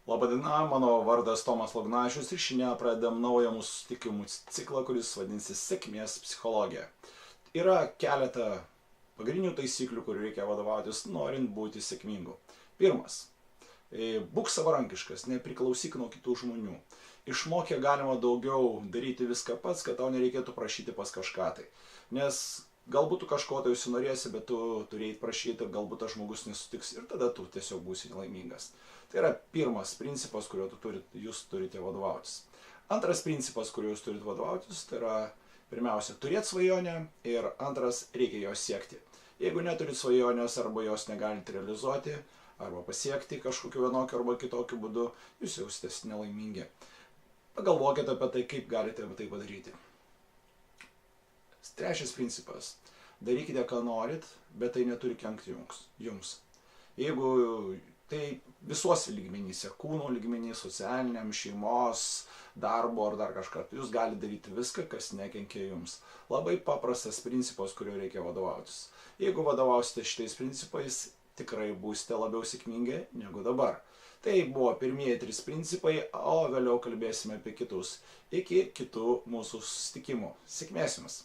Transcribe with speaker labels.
Speaker 1: Labadiena, mano vardas Tomas Lognašius ir šiandien pradedam naują mūsų susitikimų ciklą, kuris vadinsis Sėkmės psichologija. Yra keletą pagrindinių taisyklių, kurių reikia vadovautis, norint būti sėkmingu. Pirmas. Būk savarankiškas, nepriklausyk nuo kitų žmonių. Išmokę galima daugiau daryti viską pats, kad tau nereikėtų prašyti pas kažką tai. Nes galbūt tu kažko tai užsinorėsi, bet tu turėjai prašyti ir galbūt tas žmogus nesutiks ir tada tu tiesiog būsi nelaimingas. Tai yra pirmas principas, kuriuo jūs turite vadovautis. Antras principas, kuriuo jūs turite vadovautis, tai yra pirmiausia, turėti svajonę ir antras, reikia jos siekti. Jeigu neturit svajonės arba jos negalite realizuoti, arba pasiekti kažkokiu vienokiu arba kitokiu būdu, jūs jausitės nelaimingi. Pagalvokite apie tai, kaip galite tai padaryti. Trečias principas. Darykite, ką norit, bet tai neturi kenkti jums. Jeigu tai visuose lygmenyse, kūno lygmenys, socialiniam, šeimos, darbo ar dar kažką, jūs galite daryti viską, kas nekenkia jums. Labai paprastas principas, kuriuo reikia vadovautis. Jeigu vadovausite šitais principais, tikrai būsite labiau sėkmingi negu dabar. Tai buvo pirmieji 3 principai, o vėliau kalbėsime apie kitus. Iki kitų mūsų susitikimų. Sėkmės jums!